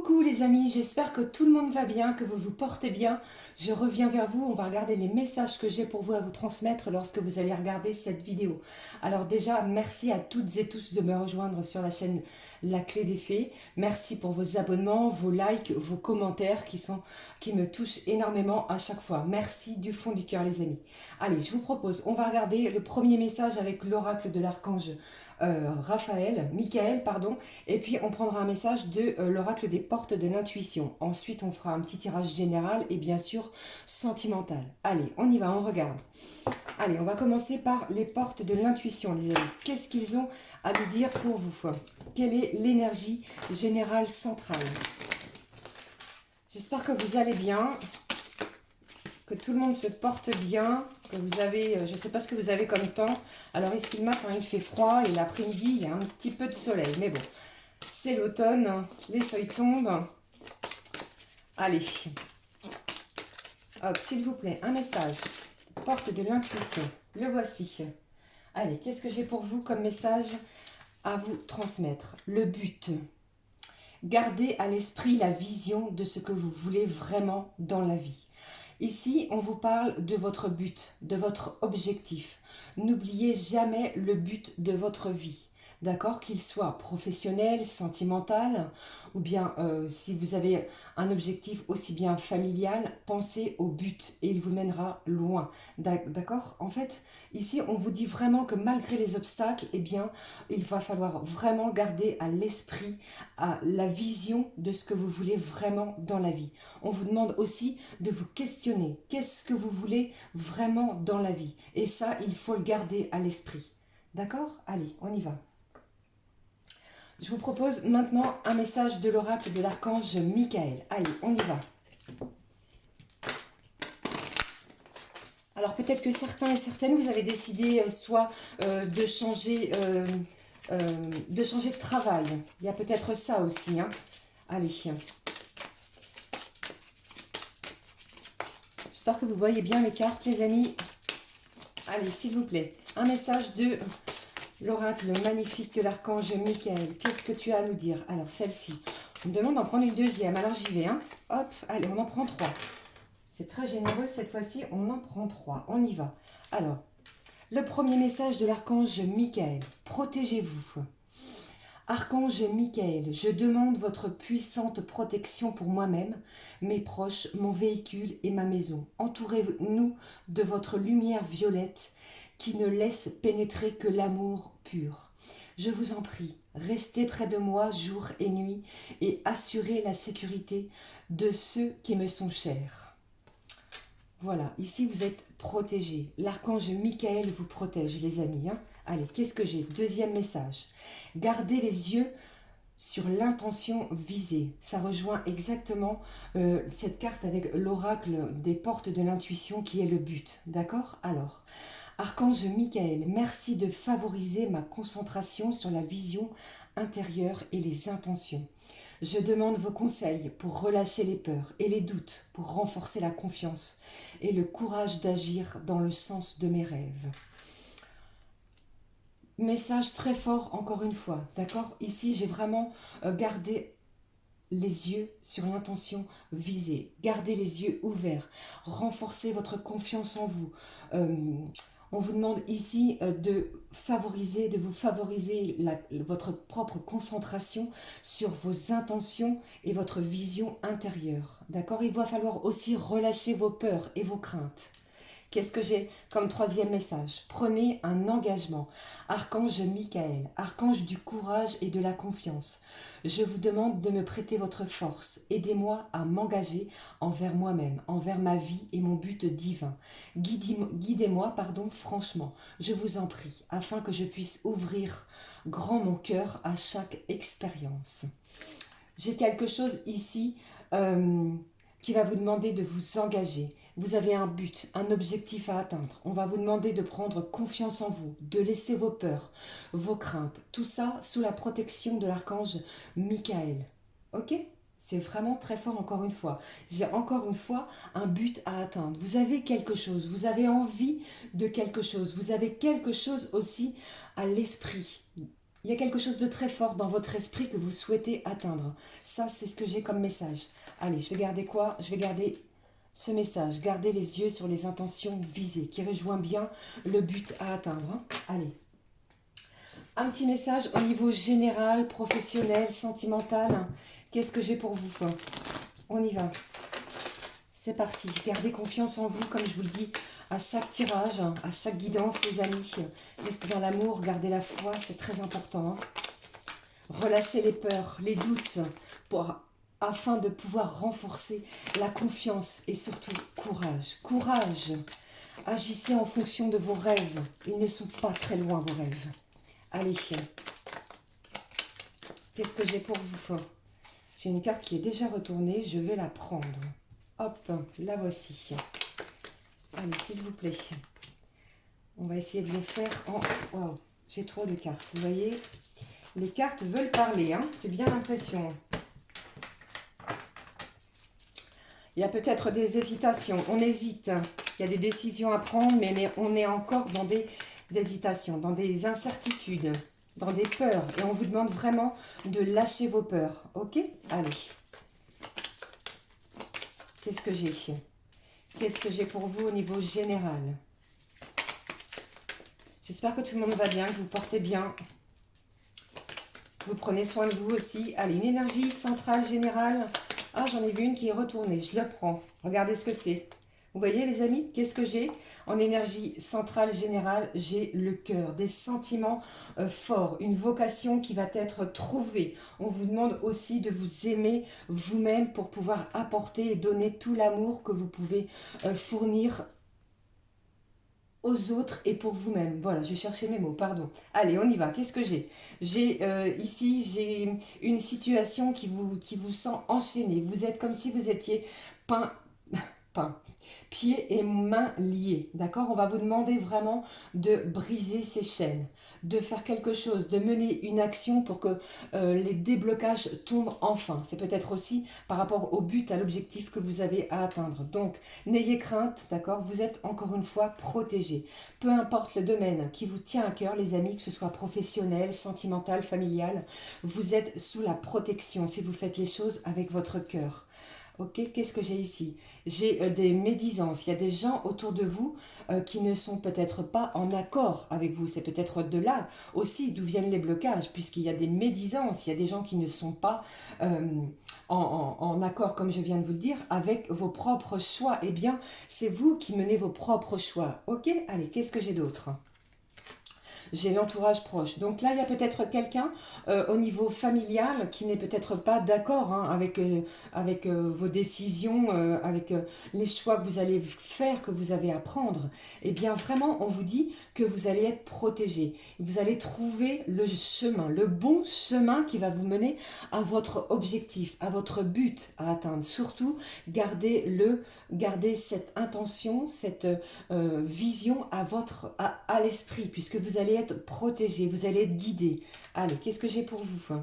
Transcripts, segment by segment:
Coucou les amis, j'espère que tout le monde va bien, que vous vous portez bien. Je reviens vers vous, on va regarder les messages que j'ai pour vous à vous transmettre lorsque vous allez regarder cette vidéo. Alors déjà, merci à toutes et tous de me rejoindre sur la chaîne La Clé des Fées. Merci pour vos abonnements, vos likes, vos commentaires qui me touchent énormément à chaque fois. Merci du fond du cœur les amis. Allez, je vous propose, on va regarder le premier message avec l'oracle de l'archange Michael, pardon, et puis on prendra un message de l'oracle des portes de l'intuition. Ensuite, on fera un petit tirage général et bien sûr sentimental. Allez, on y va, on regarde. Allez, on va commencer par les portes de l'intuition, les amis. Qu'est-ce qu'ils ont à nous dire pour vous? Quelle est l'énergie générale centrale? J'espère que vous allez bien, que tout le monde se porte bien, que vous avez, je ne sais pas ce que vous avez comme temps. Alors ici le matin il fait froid et l'après-midi il y a un petit peu de soleil. Mais bon, c'est l'automne, les feuilles tombent. Allez, hop, s'il vous plaît, un message. Porte de l'intuition, le voici. Allez, qu'est-ce que j'ai pour vous comme message à vous transmettre? Le but. Gardez à l'esprit la vision de ce que vous voulez vraiment dans la vie. Ici, on vous parle de votre but, de votre objectif. N'oubliez jamais le but de votre vie, d'accord? Qu'il soit professionnel, sentimental, ou bien si vous avez un objectif aussi bien familial, pensez au but et il vous mènera loin, d'accord? En fait, ici, on vous dit vraiment que malgré les obstacles, eh bien, il va falloir vraiment garder à l'esprit la vision de ce que vous voulez vraiment dans la vie. On vous demande aussi de vous questionner. Qu'est-ce que vous voulez vraiment dans la vie? Et ça, il faut le garder à l'esprit. D'accord? Allez, on y va. Je vous propose maintenant un message de l'oracle de l'archange Michael. Allez, on y va. Alors peut-être que certains et certaines, vous avez décidé soit de changer de travail. Il y a peut-être ça aussi. Hein. Allez. J'espère que vous voyez bien les cartes, les amis. Allez, s'il vous plaît, un message de l'oracle magnifique de l'archange Michael. Qu'est-ce que tu as à nous dire? Alors, celle-ci, on me demande d'en prendre une deuxième. Alors, j'y vais. Hein. Hop, allez, on en prend 3. C'est très généreux cette fois-ci. On en prend 3. On y va. Alors, le premier message de l'archange Michael. Protégez-vous. Archange Michael, je demande votre puissante protection pour moi-même, mes proches, mon véhicule et ma maison. Entourez-nous de votre lumière violette qui ne laisse pénétrer que l'amour pur. Je vous en prie, restez près de moi jour et nuit et assurez la sécurité de ceux qui me sont chers. Voilà, ici vous êtes protégés. L'archange Michael vous protège, les amis. Hein. Allez, qu'est-ce que j'ai? Deuxième message. Gardez les yeux sur l'intention visée. Ça rejoint exactement cette carte avec l'oracle des portes de l'intuition qui est le but. D'accord? Alors, Archange Michael, merci de favoriser ma concentration sur la vision intérieure et les intentions. Je demande vos conseils pour relâcher les peurs et les doutes, pour renforcer la confiance et le courage d'agir dans le sens de mes rêves. Message très fort encore une fois, d'accord? Ici, j'ai vraiment gardé les yeux sur l'intention visée. Gardez les yeux ouverts. Renforcez votre confiance en vous. On vous demande ici de vous favoriser votre propre concentration sur vos intentions et votre vision intérieure. D'accord? Il va falloir aussi relâcher vos peurs et vos craintes. Qu'est-ce que j'ai comme troisième message? Prenez un engagement. Archange Michael, archange du courage et de la confiance. Je vous demande de me prêter votre force. Aidez-moi à m'engager envers moi-même, envers ma vie et mon but divin. Guidez-moi, franchement, je vous en prie, afin que je puisse ouvrir grand mon cœur à chaque expérience. J'ai quelque chose ici qui va vous demander de vous engager. Vous avez un but, un objectif à atteindre. On va vous demander de prendre confiance en vous, de laisser vos peurs, vos craintes. Tout ça sous la protection de l'archange Michael. Ok? C'est vraiment très fort encore une fois. J'ai encore une fois un but à atteindre. Vous avez quelque chose, vous avez envie de quelque chose. Vous avez quelque chose aussi à l'esprit. il y a quelque chose de très fort dans votre esprit que vous souhaitez atteindre. Ça, c'est ce que j'ai comme message. Allez, je vais garder quoi? Je vais garder ce message. Gardez les yeux sur les intentions visées, qui rejoint bien le but à atteindre. Hein. Allez. Un petit message au niveau général, professionnel, sentimental. Qu'est-ce que j'ai pour vous? On y va. C'est parti. Gardez confiance en vous, comme je vous le dis, à chaque tirage, à chaque guidance, les amis. Restez dans l'amour, gardez la foi, c'est très important. Hein. Relâchez les peurs, les doutes, afin de pouvoir renforcer la confiance et surtout courage. Courage. Agissez en fonction de vos rêves. Ils ne sont pas très loin, vos rêves. Allez. Qu'est-ce que j'ai pour vous? J'ai une carte qui est déjà retournée, je vais la prendre. Hop, la voici. Allez, s'il vous plaît. On va essayer de le faire en... Wow, j'ai trop de cartes. Vous voyez, les cartes veulent parler, hein. J'ai bien l'impression. Il y a peut-être des hésitations. On hésite. Il y a des décisions à prendre, mais on est encore dans des hésitations, dans des incertitudes, dans des peurs. Et on vous demande vraiment de lâcher vos peurs. Ok? Allez. Qu'est-ce que j'ai? Qu'est-ce que j'ai pour vous au niveau général? J'espère que tout le monde va bien, que vous portez bien. Vous prenez soin de vous aussi. Allez, une énergie centrale générale. Ah, j'en ai vu une qui est retournée. Je le prends. Regardez ce que c'est. Vous voyez, les amis, qu'est-ce que j'ai? En énergie centrale générale, j'ai le cœur, des sentiments forts, une vocation qui va être trouvée. On vous demande aussi de vous aimer vous-même pour pouvoir apporter et donner tout l'amour que vous pouvez fournir aux autres et pour vous-même. Voilà, je cherchais mes mots, pardon. Allez, on y va. Qu'est-ce que j'ai? J'ai ici, j'ai une situation qui vous sent enchaîné. Vous êtes comme si vous étiez peint, pieds et mains liés, d'accord? On va vous demander vraiment de briser ces chaînes, de faire quelque chose, de mener une action pour que les déblocages tombent enfin. C'est peut-être aussi par rapport au but, à l'objectif que vous avez à atteindre. Donc, n'ayez crainte, d'accord? Vous êtes encore une fois protégés. Peu importe le domaine qui vous tient à cœur, les amis, que ce soit professionnel, sentimental, familial, vous êtes sous la protection si vous faites les choses avec votre cœur. Ok, qu'est-ce que j'ai ici? J'ai des médisances. Il y a des gens autour de vous qui ne sont peut-être pas en accord avec vous. C'est peut-être de là aussi d'où viennent les blocages, puisqu'il y a des médisances. Il y a des gens qui ne sont pas en accord, comme je viens de vous le dire, avec vos propres choix. Eh bien, c'est vous qui menez vos propres choix. Ok, allez, qu'est-ce que j'ai d'autre? J'ai l'entourage proche. Donc là, il y a peut-être quelqu'un au niveau familial qui n'est peut-être pas d'accord hein, avec vos décisions, avec les choix que vous allez faire, que vous avez à prendre. Eh bien, vraiment, on vous dit que vous allez être protégé. Vous allez trouver le chemin, le bon chemin qui va vous mener à votre objectif, à votre but à atteindre. Surtout, gardez cette intention, cette vision à l'esprit, puisque vous allez être protégé, vous allez être guidé. Allez, qu'est-ce que j'ai pour vous?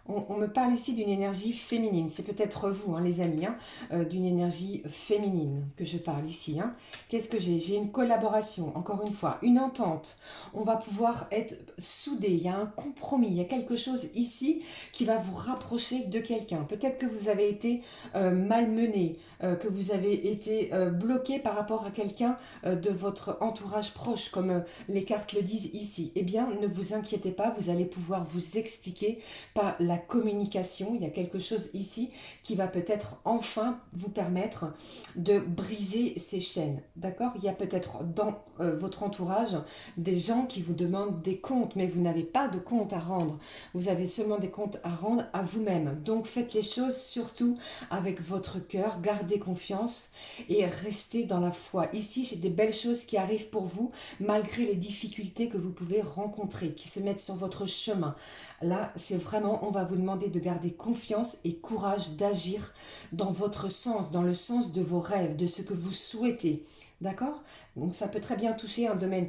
On me parle ici d'une énergie féminine. C'est peut-être vous, hein, les amis, hein, d'une énergie féminine que je parle ici. Hein. Qu'est-ce que j'ai? J'ai une collaboration, encore une fois, une entente. On va pouvoir être soudés. Il y a un compromis. Il y a quelque chose ici qui va vous rapprocher de quelqu'un. Peut-être que vous avez été malmené, que vous avez été bloqué par rapport à quelqu'un de votre entourage proche, comme les cartes le disent ici. Eh bien, ne vous inquiétez pas, vous allez pouvoir vous expliquer par la communication. Il y a quelque chose ici qui va peut-être enfin vous permettre de briser ces chaînes. D'accord? Il y a peut-être dans votre entourage des gens qui vous demandent des comptes, mais vous n'avez pas de compte à rendre. Vous avez seulement des comptes à rendre à vous-même. Donc faites les choses surtout avec votre cœur, gardez confiance et restez dans la foi. Ici, j'ai des belles choses qui arrivent pour vous, malgré les difficultés que vous pouvez rencontrer, qui se mettent sur votre chemin. Là, c'est vraiment, on va vous demander de garder confiance et courage d'agir dans votre sens, dans le sens de vos rêves, de ce que vous souhaitez. D'accord? Donc ça peut très bien toucher un domaine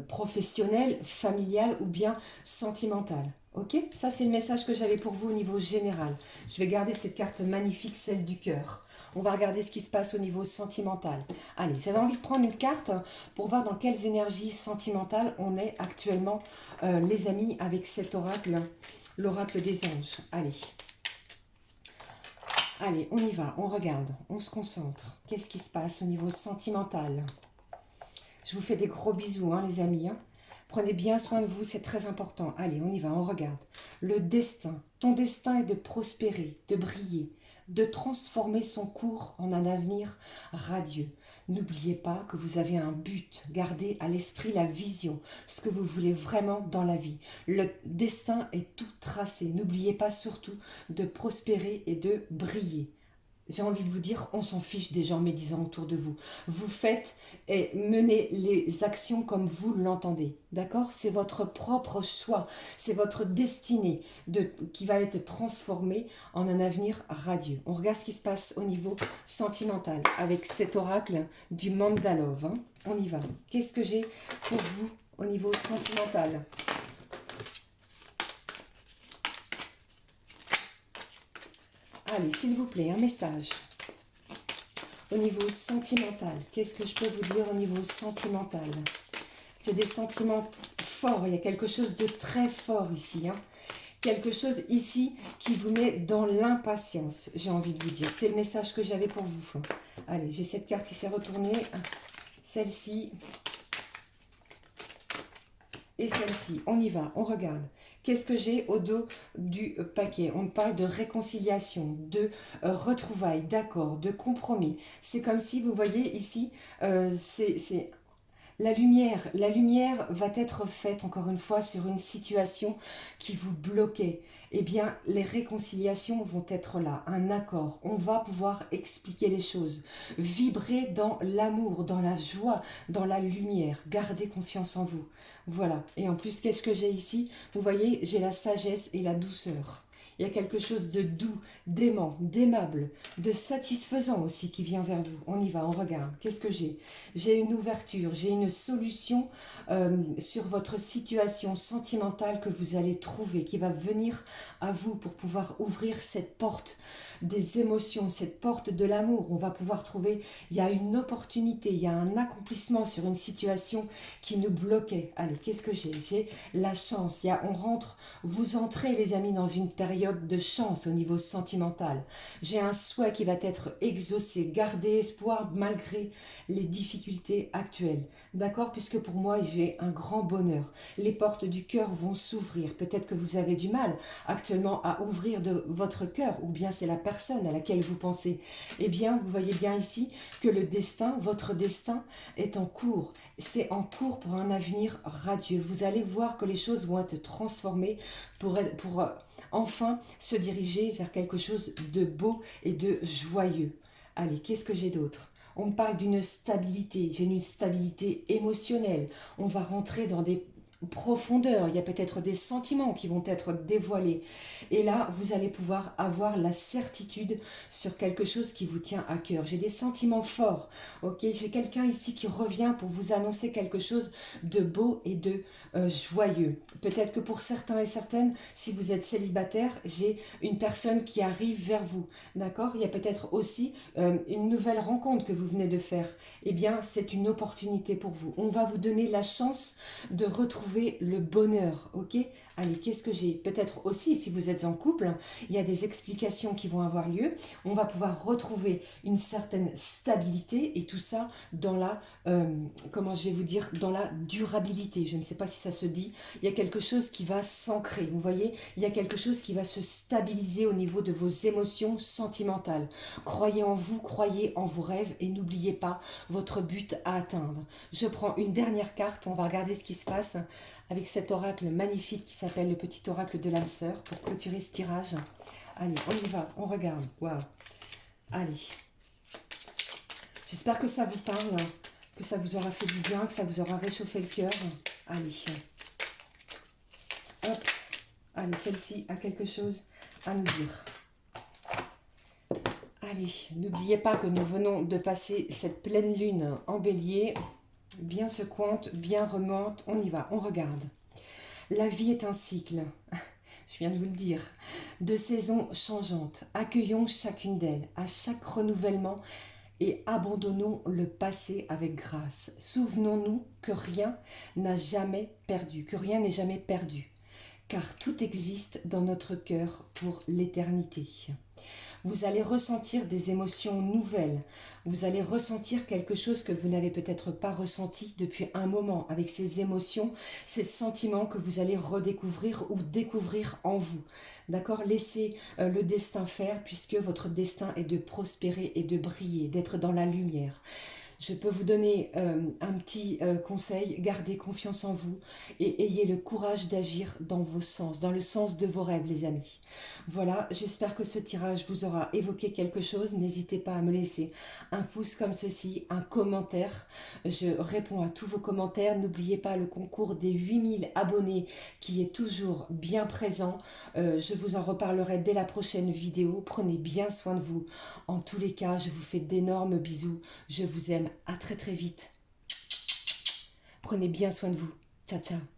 professionnel, familial ou bien sentimental. Ok? Ça, c'est le message que j'avais pour vous au niveau général. Je vais garder cette carte magnifique, celle du cœur. On va regarder ce qui se passe au niveau sentimental. Allez, j'avais envie de prendre une carte pour voir dans quelles énergies sentimentales on est actuellement, les amis, avec cet oracle, l'oracle des anges. Allez. Allez, on y va, on regarde, on se concentre. Qu'est-ce qui se passe au niveau sentimental? Je vous fais des gros bisous, hein, les amis. Hein. Prenez bien soin de vous, c'est très important. Allez, on y va, on regarde. Le destin. Ton destin est de prospérer, de briller, de transformer son cours en un avenir radieux. N'oubliez pas que vous avez un but. Gardez à l'esprit la vision, ce que vous voulez vraiment dans la vie. Le destin est tout tracé. N'oubliez pas surtout de prospérer et de briller. J'ai envie de vous dire, on s'en fiche des gens médisants autour de vous. Vous faites et menez les actions comme vous l'entendez. D'accord? C'est votre propre choix. C'est votre destinée qui va être transformée en un avenir radieux. On regarde ce qui se passe au niveau sentimental avec cet oracle du Mandalove. Hein. On y va. Qu'est-ce que j'ai pour vous au niveau sentimental? Allez, s'il vous plaît, un message. Au niveau sentimental, qu'est-ce que je peux vous dire au niveau sentimental? J'ai des sentiments forts, il y a quelque chose de très fort ici. Hein. Quelque chose ici qui vous met dans l'impatience, j'ai envie de vous dire. C'est le message que j'avais pour vous. Allez, j'ai cette carte qui s'est retournée. Celle-ci. Et celle-ci. On y va, on regarde. Qu'est-ce que j'ai au dos du paquet? On parle de réconciliation, de retrouvailles, d'accord, de compromis. C'est comme si, vous voyez ici, c'est la lumière va être faite, encore une fois, sur une situation qui vous bloquait. Eh bien, les réconciliations vont être là, un accord. On va pouvoir expliquer les choses, vibrer dans l'amour, dans la joie, dans la lumière. Gardez confiance en vous. Voilà. Et en plus, qu'est-ce que j'ai ici? Vous voyez, j'ai la sagesse et la douceur. Il y a quelque chose de doux, d'aimant, d'aimable, de satisfaisant aussi qui vient vers vous. On y va, on regarde. Qu'est-ce que j'ai? J'ai une ouverture, j'ai une solution sur votre situation sentimentale que vous allez trouver, qui va venir à vous pour pouvoir ouvrir cette porte des émotions, cette porte de l'amour. On va pouvoir trouver, il y a une opportunité, il y a un accomplissement sur une situation qui nous bloquait. Allez, qu'est-ce que j'ai? J'ai la chance. Vous entrez les amis dans une période de chance au niveau sentimental. J'ai un souhait qui va être exaucé. Gardez espoir malgré les difficultés actuelles. D'accord? Puisque pour moi, j'ai un grand bonheur. Les portes du cœur vont s'ouvrir. Peut-être que vous avez du mal actuellement à ouvrir de votre cœur, ou bien c'est la personne à laquelle vous pensez. Eh bien, vous voyez bien ici que le destin, votre destin, est en cours. C'est en cours pour un avenir radieux. Vous allez voir que les choses vont être transformées pour enfin se diriger vers quelque chose de beau et de joyeux. Allez, qu'est-ce que j'ai d'autre? On me parle d'une stabilité, j'ai une stabilité émotionnelle. On va rentrer dans des profondeurs, il y a peut-être des sentiments qui vont être dévoilés. Et là, vous allez pouvoir avoir la certitude sur quelque chose qui vous tient à cœur. J'ai des sentiments forts, ok? J'ai quelqu'un ici qui revient pour vous annoncer quelque chose de beau et de joyeux. Peut-être que pour certains et certaines, si vous êtes célibataire, j'ai une personne qui arrive vers vous, d'accord? Il y a peut-être aussi une nouvelle rencontre que vous venez de faire. Eh bien, c'est une opportunité pour vous. On va vous donner la chance de retrouver le bonheur, ok? Allez, qu'est-ce que j'ai? Peut-être aussi, si vous êtes en couple, il y a des explications qui vont avoir lieu. On va pouvoir retrouver une certaine stabilité et tout ça dans la, comment je vais vous dire, dans la durabilité. Je ne sais pas si ça se dit. Il y a quelque chose qui va s'ancrer, vous voyez? Il y a quelque chose qui va se stabiliser au niveau de vos émotions sentimentales. Croyez en vous, croyez en vos rêves et n'oubliez pas votre but à atteindre. Je prends une dernière carte, on va regarder ce qui se passe avec cet oracle magnifique qui s'appelle le petit oracle de l'âme sœur pour clôturer ce tirage. Allez, on y va, on regarde. Waouh. Allez. J'espère que ça vous parle, que ça vous aura fait du bien, que ça vous aura réchauffé le cœur. Allez. Hop. Allez, celle-ci a quelque chose à nous dire. Allez, n'oubliez pas que nous venons de passer cette pleine lune en bélier. Bien secouante, bien remonte, on y va, on regarde. La vie est un cycle. je viens de vous le dire, de saisons changeantes. Accueillons chacune d'elles, à chaque renouvellement, et abandonnons le passé avec grâce. Souvenons-nous que rien n'a jamais perdu, que rien n'est jamais perdu, car tout existe dans notre cœur pour l'éternité. Vous allez ressentir des émotions nouvelles. Vous allez ressentir quelque chose que vous n'avez peut-être pas ressenti depuis un moment, avec ces émotions, ces sentiments que vous allez redécouvrir ou découvrir en vous. D'accord? Laissez le destin faire, puisque votre destin est de prospérer et de briller, d'être dans la lumière. Je peux vous donner un petit conseil, gardez confiance en vous et ayez le courage d'agir dans vos sens, dans le sens de vos rêves, les amis. Voilà, j'espère que ce tirage vous aura évoqué quelque chose. N'hésitez pas à me laisser un pouce comme ceci, un commentaire. Je réponds à tous vos commentaires. N'oubliez pas le concours des 8000 abonnés qui est toujours bien présent. Je vous en reparlerai dès la prochaine vidéo. Prenez bien soin de vous. En tous les cas, je vous fais d'énormes bisous. Je vous aime. À très très vite. Prenez bien soin de vous. Ciao, ciao.